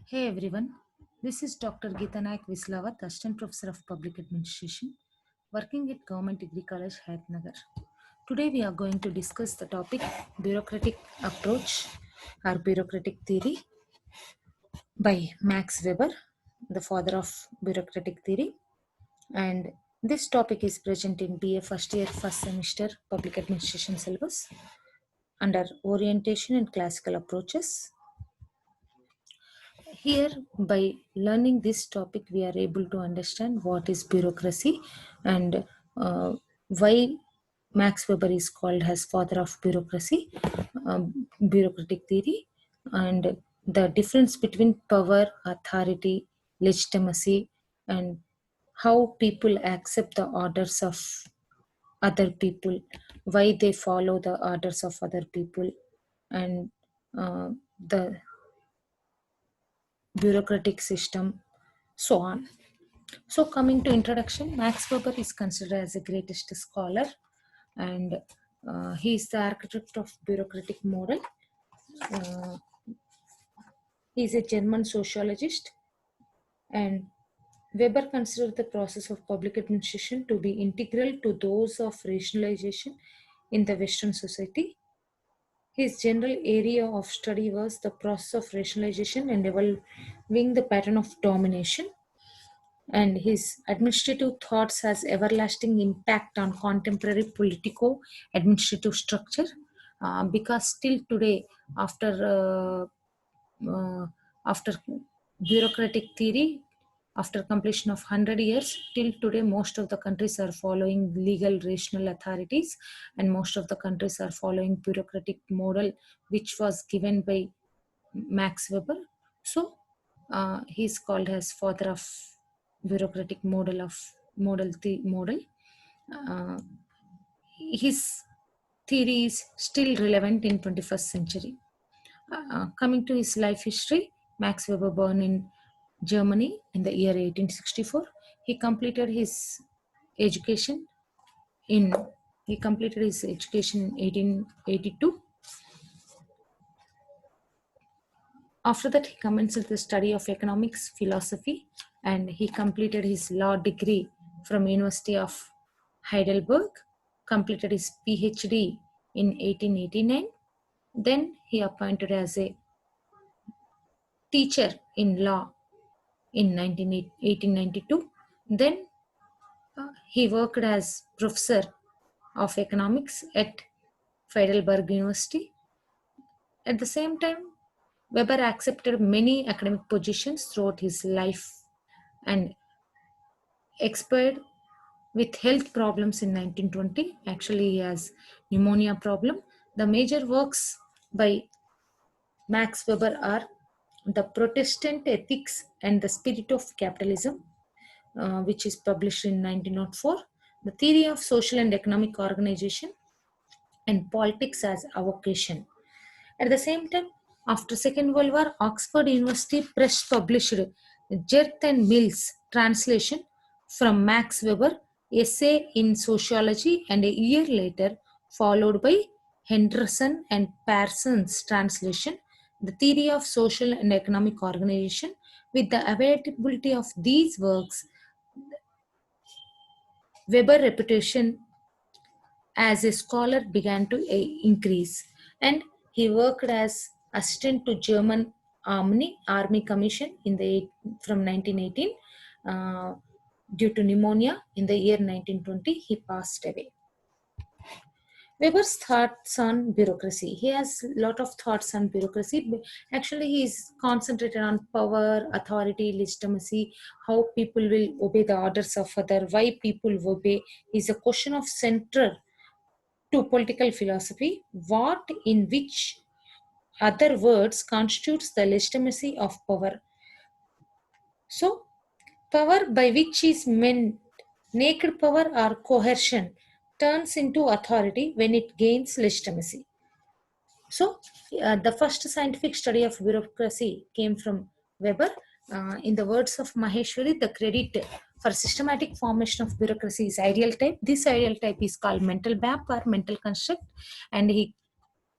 Hey everyone, this is Dr. Geeta Naik Vislawat, Assistant Professor of Public Administration, working at Government Degree College, Hydernagar. Today we are going to discuss the topic bureaucratic approach or bureaucratic theory by Max Weber, the father of bureaucratic theory. And this topic is present in BA first year, first semester public administration syllabus under orientation and classical approaches. Here, by learning this topic, we are able to understand what is bureaucracy and why Max Weber is called as father of bureaucracy, bureaucratic theory, and the difference between power, authority, legitimacy, and how people accept the orders of other people, why they follow the orders of other people, and the bureaucratic system, so on. So, coming to introduction, Max Weber is considered as the greatest scholar, and he is the architect of bureaucratic model. Uh, he is a German sociologist, and Weber considered the process of public administration to be integral to those of rationalization in the Western society. His general area of study was the process of rationalization and evolving the pattern of domination, and his administrative thoughts has everlasting impact on contemporary politico administrative structure, because still today, after after bureaucratic theory, after completion of 100 years till today, most of the countries are following legal rational authorities, and most of the countries are following bureaucratic model which was given by Max Weber. So he's called as father of bureaucratic model of model. Uh, his theory is still relevant in 21st century. Coming to his life history, Max Weber born in Germany in the year 1864. He completed his education in he completed his education in 1882. After that, he commenced the study of economics, philosophy, and he completed his law degree from University of Heidelberg, completed his PhD in 1889. Then he appointed as a teacher in law in 1892. Then he worked as professor of economics at Heidelberg University. At the same time, Weber accepted many academic positions throughout his life and expired with health problems in 1920. Actually, he has pneumonia problem. The major works by Max Weber are The Protestant Ethics and the Spirit of Capitalism, which is published in 1904, The Theory of Social and Economic Organization, and Politics as a Vocation. At the same time, after Second World War, Oxford University Press published Jirth and Mill's translation from Max Weber, Essay in Sociology, and a year later, followed by Henderson and Parsons' translation, The Theory of Social and Economic Organization. With the availability of these works, Weber's reputation as a scholar began to increase, and he worked as assistant to German Army Commission in the from 1918. uh, Due to pneumonia in the year 1920, he passed away. Weber's thoughts on bureaucracy. He has a lot of thoughts on bureaucracy. Actually, he is concentrated on power, authority, legitimacy, how people will obey the orders of other, why people obey is a question of central to political philosophy, what in which other words constitutes the legitimacy of power. So, power by which is meant naked power or coercion turns into authority when it gains legitimacy. So, the first scientific study of bureaucracy came from Weber. In the words of Maheshwari, the credit for systematic formation of bureaucracy is ideal type. This ideal type is called mental map or mental construct, and he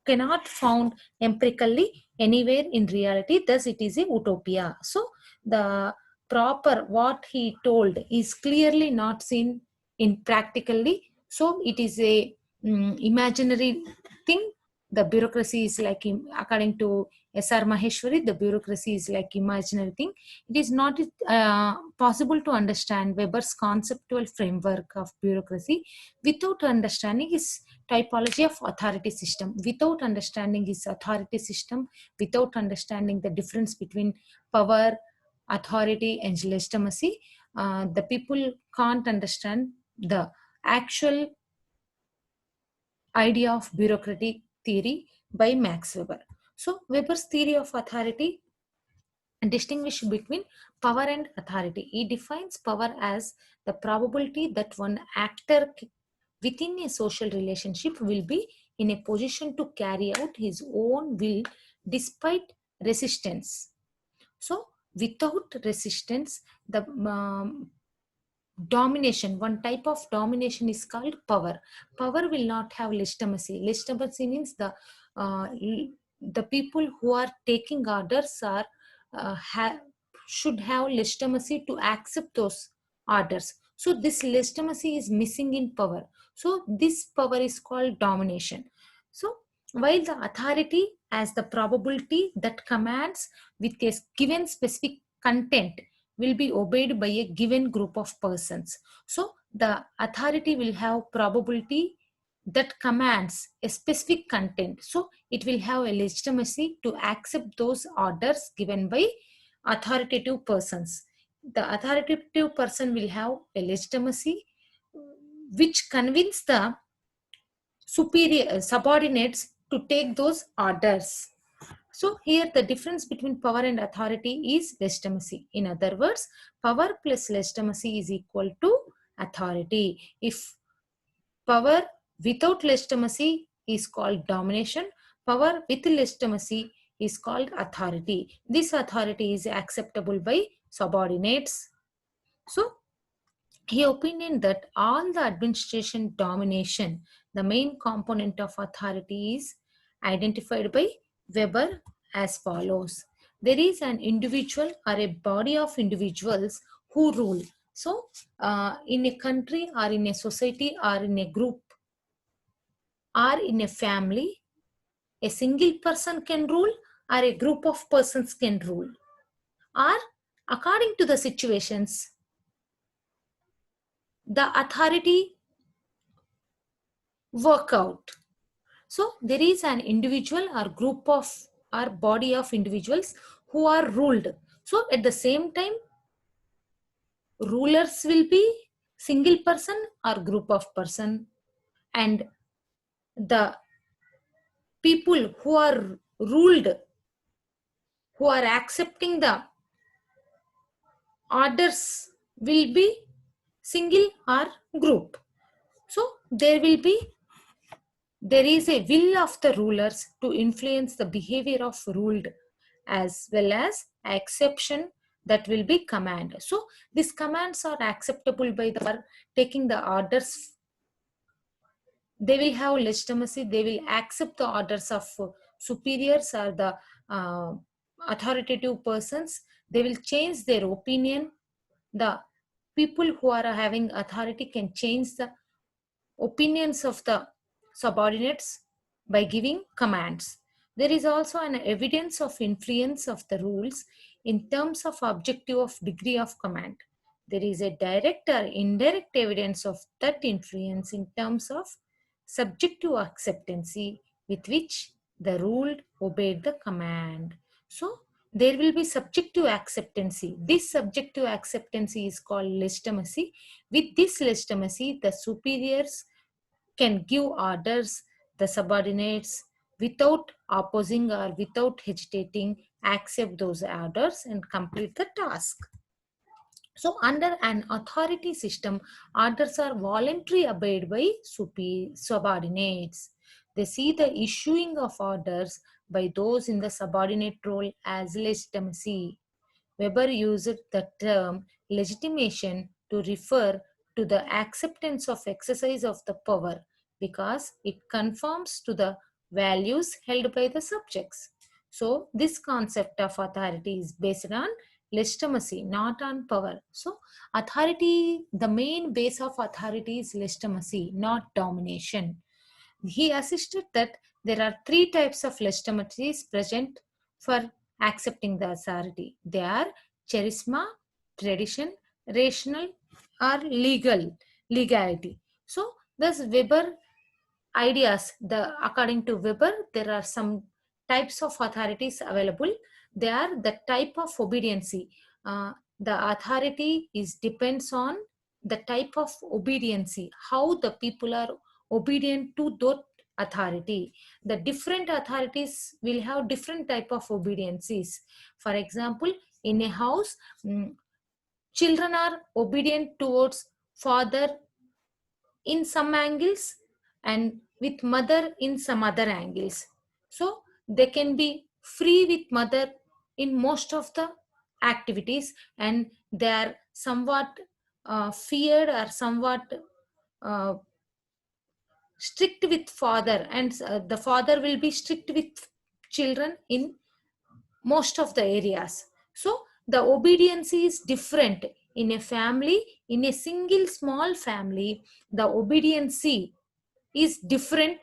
cannot found empirically anywhere in reality, thus it is a utopia. So the proper what he told is clearly not seen in practically, so it is a imaginary thing. The bureaucracy is like according to S.R. Maheshwari, the bureaucracy is like imaginary thing. It is not possible to understand Weber's conceptual framework of bureaucracy without understanding his typology of authority system. Without understanding his authority system, without understanding the difference between power, authority, and legitimacy, the people can't understand the actual idea of bureaucratic theory by Max Weber. So Weber's theory of authority distinguish between power and authority. He defines power as the probability that one actor within a social relationship will be in a position to carry out his own will despite resistance. So, without resistance, the domination, one type of domination is called power. Power will not have legitimacy. Legitimacy means uh, the people who are taking orders are should have legitimacy to accept those orders. So this legitimacy is missing in power. So this power is called domination. So while the authority as the probability that commands with a given specific content will be obeyed by a given group of persons. So the authority will have probability that commands a specific content. So it will have a legitimacy to accept those orders given by authoritative persons. The authoritative person will have a legitimacy which convince the superior subordinates to take those orders. So here the difference between power and authority is legitimacy. In other words, power plus legitimacy is equal to authority. If power without legitimacy is called domination, power with legitimacy is called authority. This authority is acceptable by subordinates. So he opined that all the administration domination, the main component of authority, is identified by Weber as follows. There is an individual or a body of individuals who rule. So, in a country or in a society or in a group or in a family, a single person can rule or a group of persons can rule. Or according to the situations, the authority work out. So there is an individual or group of or body of individuals who are ruled. So at the same time, rulers will be single person or group of person, and the people who are ruled, who are accepting the orders, will be single or group. So there is a will of the rulers to influence the behavior of ruled, as well as exception that will be command. So these commands are acceptable by the taking the orders. They will have legitimacy. They will accept the orders of superiors or the uh, authoritative persons. They will change their opinion. The people who are having authority can change the opinions of the subordinates by giving commands. There is also an evidence of influence of the rules in terms of objective of degree of command. There is a direct or indirect evidence of that influence in terms of subjective acceptancy with which the ruled obeyed the command. So there will be subjective acceptancy. This subjective acceptancy is called legitimacy. With this legitimacy, the superiors can give orders, the subordinates, without opposing or without hesitating, accept those orders and complete the task. So, under an authority system, orders are voluntary obeyed by subordinates. They see the issuing of orders by those in the subordinate role as legitimacy. Weber used the term legitimation to refer to the acceptance of exercise of the power because it conforms to the values held by the subjects. So this concept of authority is based on legitimacy, not on power. So authority, the main base of authority is legitimacy, not domination. He assisted that there are three types of legitimities present for accepting the authority. They are charisma, tradition, rational, or legality. So thus Weber ideas, according to Weber, there are some types of authorities available. They are the type of obediency. The authority is depends on the type of obediency, how the people are obedient to that authority. The different authorities will have different type of obediences. For example, in a house, children are obedient towards father in some angles and with mother in some other angles. So they can be free with mother in most of the activities, and they are somewhat feared or somewhat uh, strict with father, and the father will be strict with children in most of the areas. So the obedience is different in a family. In a single small family, the obedience is different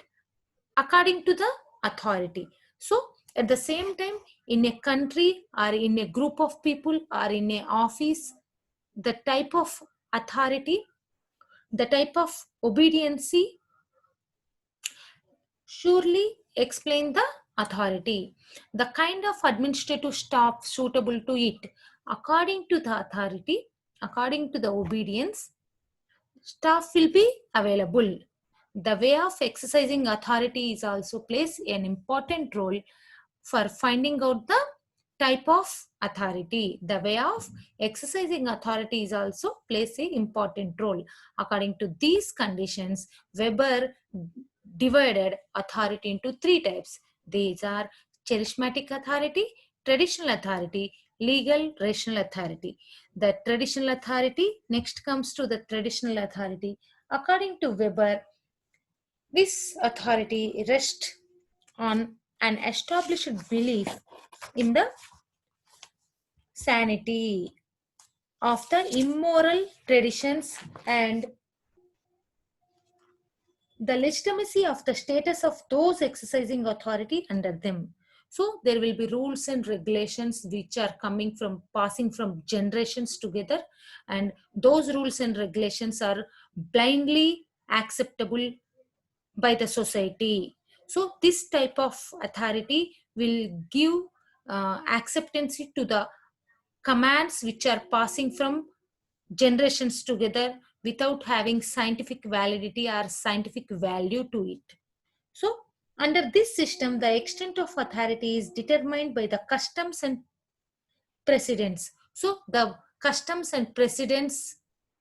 according to the authority. So at the same time, in a country or in a group of people or in a office, the type of authority, the type of obedience surely explain the authority. The kind of administrative staff suitable to it, according to the authority, according to the obedience, staff will be available. The way of exercising authority is also plays an important role for finding out the type of authority. The way of exercising authority is also plays an important role. According to these conditions, Weber divided authority into three types. These are charismatic authority, traditional authority, legal rational authority. The traditional authority, next comes to the traditional authority. According to Weber, this authority rests on an established belief in the sanity of the immoral traditions and the legitimacy of the status of those exercising authority under them. So there will be rules and regulations which are coming from passing from generations together, and those rules and regulations are blindly acceptable by the society. So this type of authority will give acceptance to the commands which are passing from generations together without having scientific validity or scientific value to it. So under this system, the extent of authority is determined by the customs and precedents. So the customs and precedents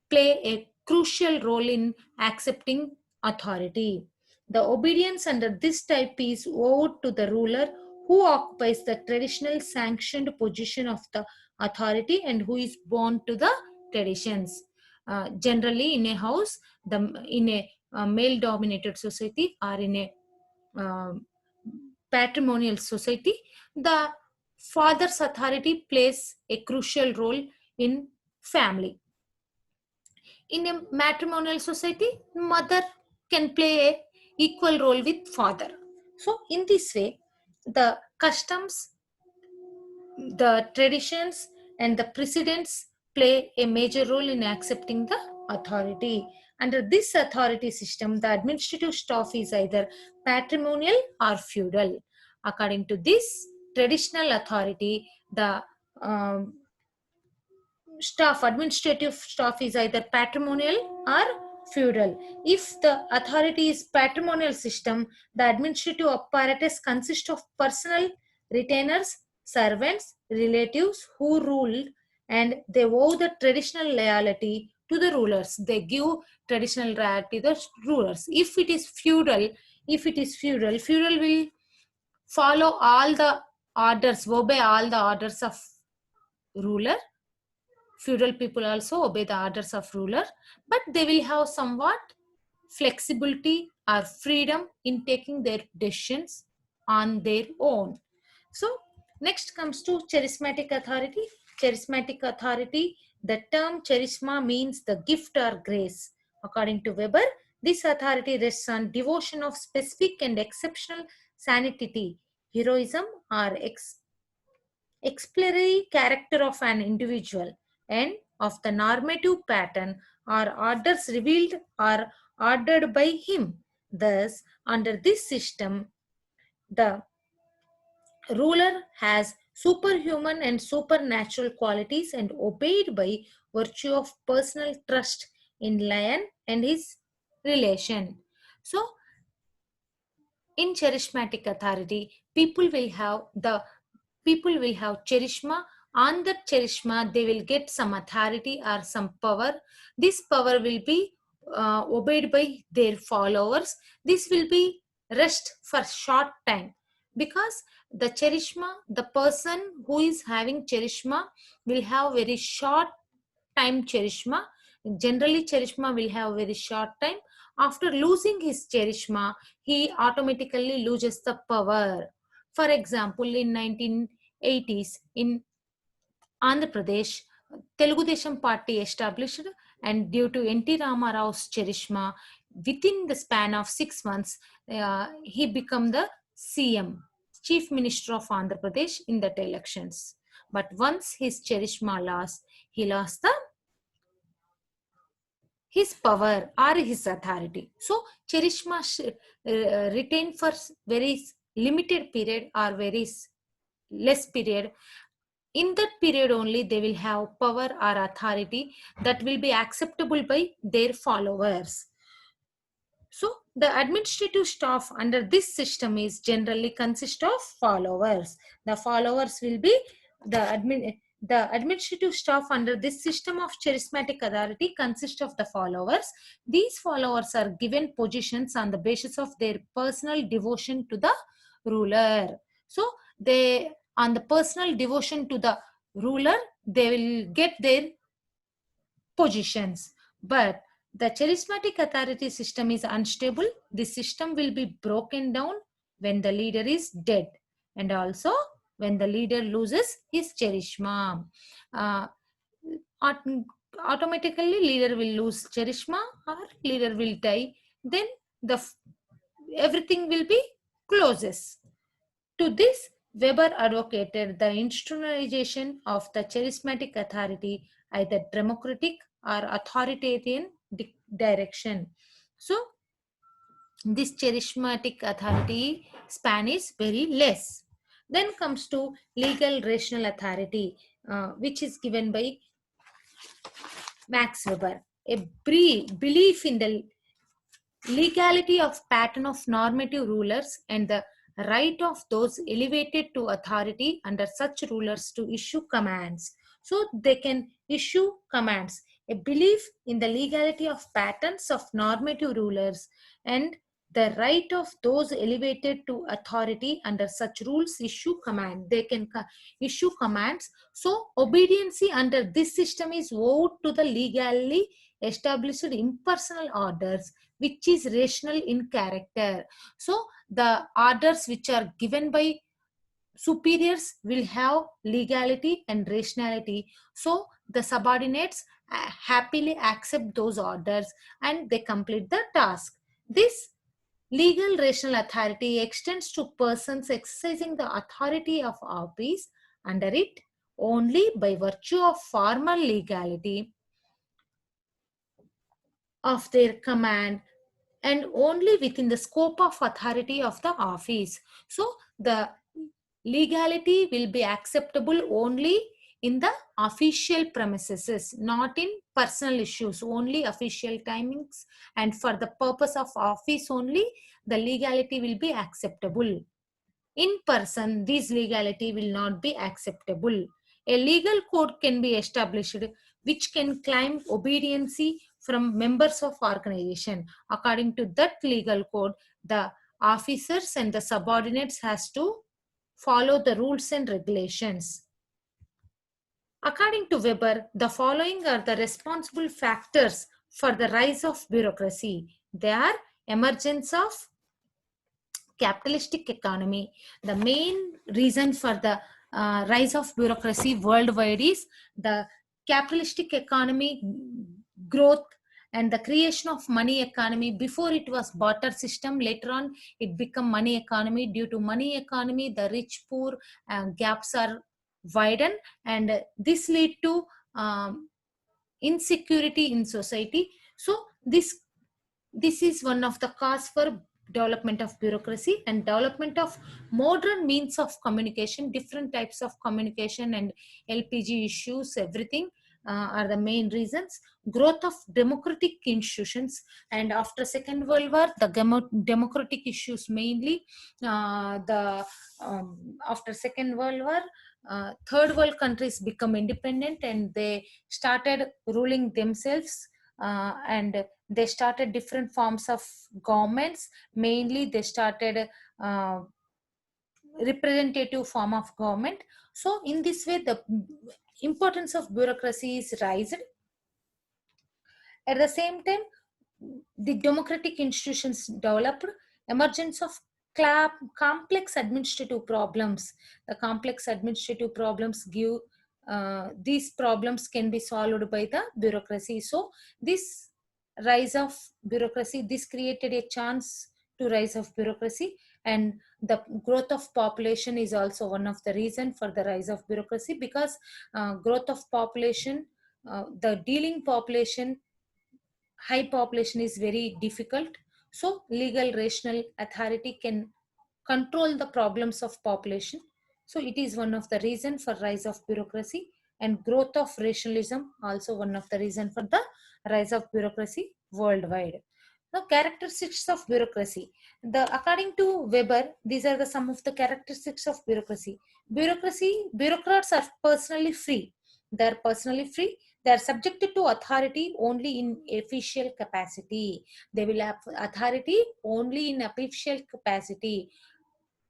play a crucial role in accepting authority. The obedience under this type is owed to the ruler who occupies the traditional sanctioned position of the authority and who is born to the traditions. Generally, in a house, in a male-dominated society or in a um, patrimonial society, the father's authority plays a crucial role in family. In a matrimonial society, mother can play a equal role with father. So in this way, the customs, the traditions, and the precedents play a major role in accepting the authority. Under this authority system, the administrative staff is either patrimonial or feudal. According to this traditional authority, the um, administrative staff is either patrimonial or feudal. If the authority is patrimonial system, the administrative apparatus consists of personal retainers, servants, relatives who rule, and they owe the traditional loyalty to the rulers. They give traditional loyalty to the rulers. If it is feudal will follow all the orders, obey all the orders of ruler. Feudal people also obey the orders of ruler, but they will have somewhat flexibility or freedom in taking their decisions on their own. So Next comes to charismatic authority. Charismatic authority, the term charisma means the gift or grace. According to Weber, this authority rests on devotion of specific and exceptional sanctity, heroism, or exemplary character of an individual, and of the normative pattern or orders revealed or ordered by him. Thus, under this system, the ruler has superhuman and supernatural qualities and obeyed by virtue of personal trust in lion and his relation. So, in charismatic authority, people will have charisma. On that charisma they will get some authority or some power. This power will be obeyed by their followers. This will be rest for short time, because the charisma, the person who is having charisma will have very short time charisma. Generally charisma will have very short time. After losing his charisma, he automatically loses the power. For example, in 1980s in Andhra Pradesh, Telugu Desam party established, and due to NT Ramarao's charisma, within the span of 6 months, he became the CM, Chief Minister of Andhra Pradesh, in that elections. But once his charisma lost, he lost his power or his authority. So charisma retain for very limited period or very less period. In that period only they will have power or authority that will be acceptable by their followers. So the administrative staff under this system is generally consist of followers. The followers will be the administrative staff under this system of charismatic authority consists of the followers. These followers are given positions on the basis of their personal devotion to the ruler. So they, on the personal devotion to the ruler, they will get their positions. But the charismatic authority system is unstable. This system will be broken down when the leader is dead, and also when the leader loses his charisma. Uh, Automatically, leader will lose charisma or leader will die. Then the everything will be closes. To this, Weber advocated the institutionalization of the charismatic authority, either democratic or authoritarian direction. So, this charismatic authority span is very less. Then comes to legal rational authority, which is given by Max Weber. A belief in the legality of pattern of normative rulers and the right of those elevated to authority under such rulers to issue commands. So they can issue commands. A belief in the legality of patterns of normative rulers and the right of those elevated to authority under such rules issue command. They can issue commands. So obedience under this system is owed to the legally established impersonal orders, which is rational in character. So the orders which are given by superiors will have legality and rationality. So the subordinates happily accept those orders and they complete the task. This legal rational authority extends to persons exercising the authority of office under it only by virtue of formal legality of their command and only within the scope of authority of the office. So the legality will be acceptable only in the official premises, not in personal issues, only official timings, and for the purpose of office only the legality will be acceptable. In person, this legality will not be acceptable. A legal code can be established which can claim obedience from members of organization. According to that legal code, the officers and the subordinates has to follow the rules and regulations. According to Weber, the following are the responsible factors for the rise of bureaucracy. They are emergence of capitalistic economy. The main reason for the rise of bureaucracy worldwide is the capitalistic economy growth and the creation of money economy. Before it was barter system, later on it become money economy. Due to money economy, the rich poor gaps are widen, and this lead to insecurity in society. So this is one of the cause for development of bureaucracy and development of modern means of communication. Different types of communication and LPG issues, everything are the main reasons. Growth of democratic institutions, and after Second World War, the democratic issues mainly. The After Second World War, third world countries become independent and they started ruling themselves, and they started different forms of governments. Mainly they started representative form of government. So in this way, the importance of bureaucracy is raised. At the same time, the democratic institutions developed. Emergence of complex administrative problems. The complex administrative problems give these problems can be solved by the bureaucracy. So this rise of bureaucracy, this created a chance to rise of bureaucracy. And the growth of population is also one of the reason for the rise of bureaucracy, because growth of population, the dealing population, high population is very difficult. So legal rational authority can control the problems of population. So it is one of the reason for rise of bureaucracy. And growth of rationalism also one of the reason for the rise of bureaucracy worldwide. The characteristics of bureaucracy, the according to Weber, these are the some of the characteristics of bureaucracy. Bureaucrats are personally free. They are personally free. They are subjected to authority only in official capacity. They will have authority only in official capacity.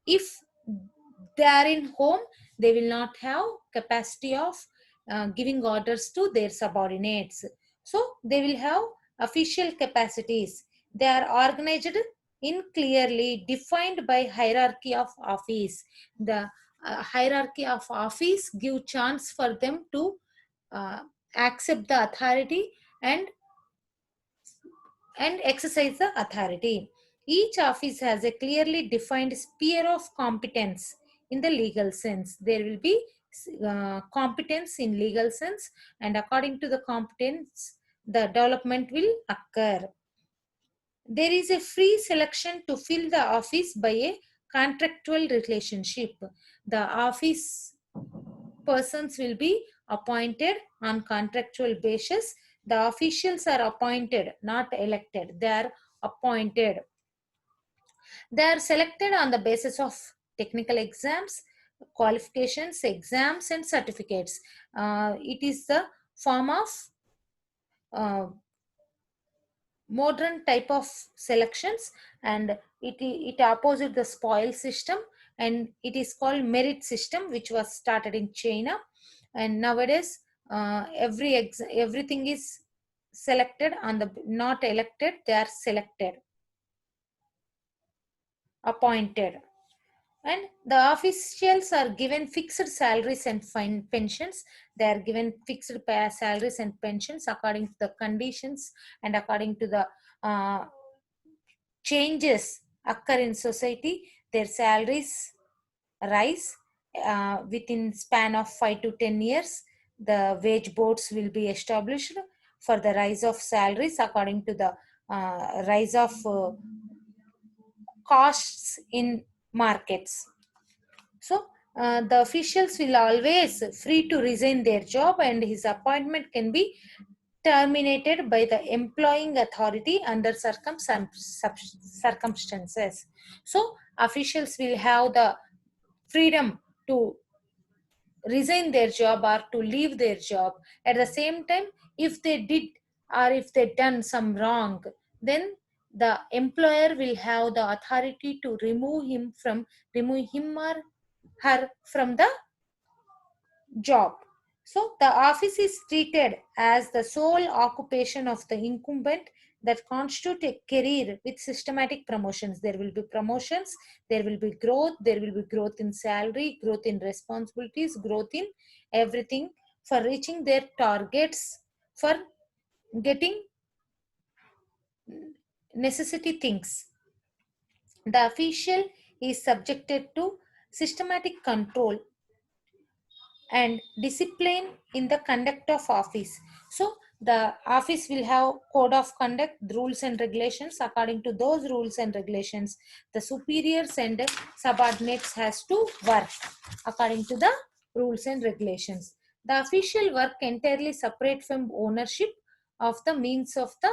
If they are in home, they will not have capacity of giving orders to their subordinates. So they will have official capacities. They are organized in clearly defined by hierarchy of office. The hierarchy of office give chance for them to uh, accept the authority and exercise the authority. Each office has a clearly defined sphere of competence in the legal sense. There will be competence in legal sense, and according to the competence, the development will occur. There is a free selection to fill the office by a contractual relationship. The office persons will be appointed on contractual basis. The officials are appointed, not elected. They are appointed. They are selected on the basis of technical exams, qualifications, exams, and certificates. It is the form of uh, modern type of selections, and it opposite the spoil system, and it is called merit system, which was started in China. And nowadays everything is selected on the, not elected, they are selected, appointed. And the officials are given fixed salaries and pensions. They are given fixed salaries and pensions according to the conditions and according to the uh, changes occur in society. Their salaries rise within span of 5 to 10 years. The wage boards will be established for the rise of salaries according to the rise of costs in markets. So the officials will always free to resign their job, and his appointment can be terminated by the employing authority under circumstances. So officials will have the freedom to resign their job or to leave their job. At the same time, if they did or if they done some wrong, then the employer will have the authority to remove him or her from the job. So the office is treated as the sole occupation of the incumbent. that constitute a career with systematic promotions. There will be promotions, there will be growth in salary, growth in responsibilities, growth in everything for reaching their targets, for getting necessity things. The official is subjected to systematic control and discipline in the conduct of office. So the office will have code of conduct, rules and regulations. According to those rules and regulations, the superiors and subordinates has to work according to the rules and regulations. The official work entirely separate from ownership of the means of the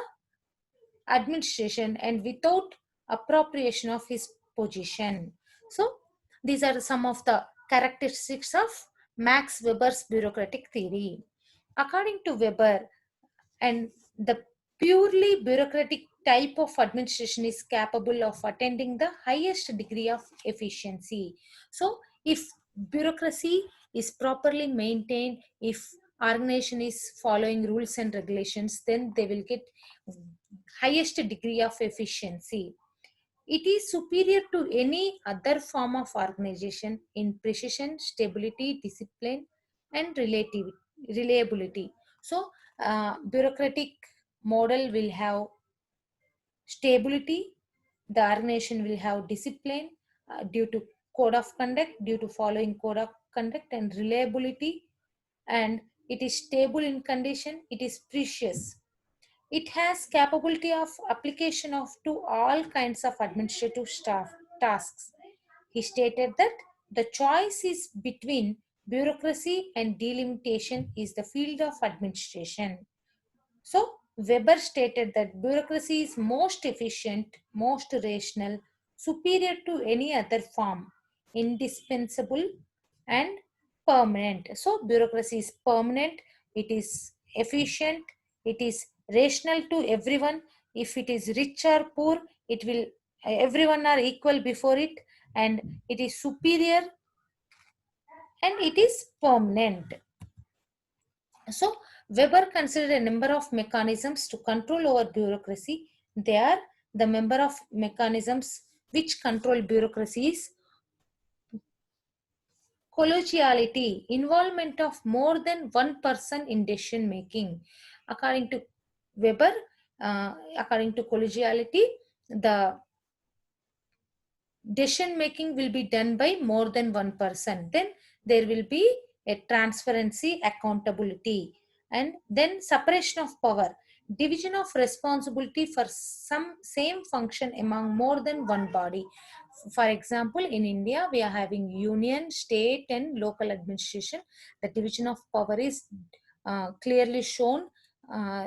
administration and without appropriation of his position. So these are some of the characteristics of Max Weber's bureaucratic theory. According to Weber, and the purely bureaucratic type of administration is capable of attaining the highest degree of efficiency. So if bureaucracy is properly maintained, if organization is following rules and regulations, then they will get highest degree of efficiency. It is superior to any other form of organization in precision, stability, discipline, and reliability. So, bureaucratic model will have stability. The organization will have discipline due to code of conduct, due to following code of conduct, and reliability. And it is stable in condition. It is precious. It has capability of application of to all kinds of administrative staff tasks. He stated that the choice is between bureaucracy and delimitation is the field of administration. So Weber stated that bureaucracy is most efficient, most rational, superior to any other form, indispensable and permanent. So bureaucracy is permanent, it is efficient, it is rational to everyone. If it is rich or poor, it will everyone are equal before it, and it is superior and it is permanent. So Weber considered a number of mechanisms to control over bureaucracy. They are the number of mechanisms which control bureaucracy is collegiality, involvement of more than one person in decision making. According to Weber, according to collegiality, the decision making will be done by more than one person. Then there will be a transparency, accountability, and then separation of power, division of responsibility for some same function among more than one body. For example, in India we are having union, state and local administration. The division of power is clearly shown.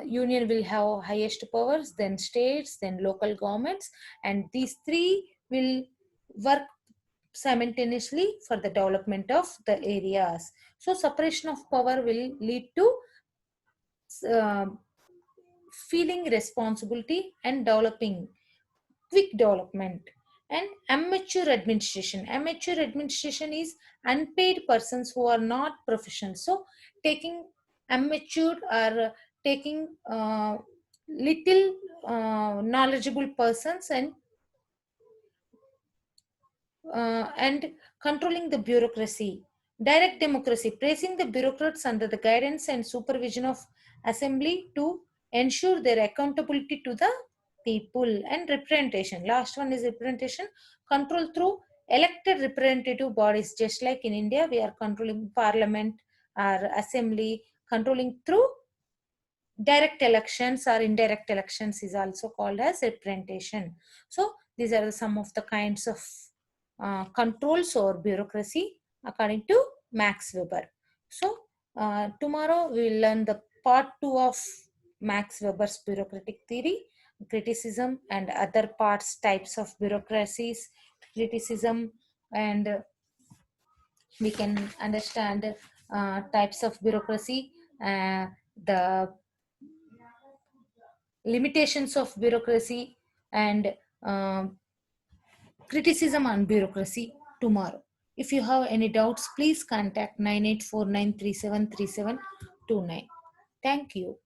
Union will have highest powers, then states, then local governments, and these three will work simultaneously for the development of the areas. So separation of power will lead to uh, feeling responsibility and developing quick development. And amateur administration is unpaid persons who are not professionals. So taking amateur or taking little knowledgeable persons and controlling the bureaucracy. Direct democracy, placing the bureaucrats under the guidance and supervision of assembly to ensure their accountability to the people. And representation. Last one is representation, control through elected representative bodies. Just like in India, we are controlling parliament or assembly, controlling through direct elections or indirect elections is also called as representation. So these are some of the kinds of controls or bureaucracy according to Max Weber. So tomorrow we will learn the part 2 of Max Weber's bureaucratic theory, criticism and other parts, types of bureaucracies, criticism, and we can understand types of bureaucracy, the limitations of bureaucracy, and criticism on bureaucracy tomorrow. If you have any doubts, please contact 9849373729. Thank you.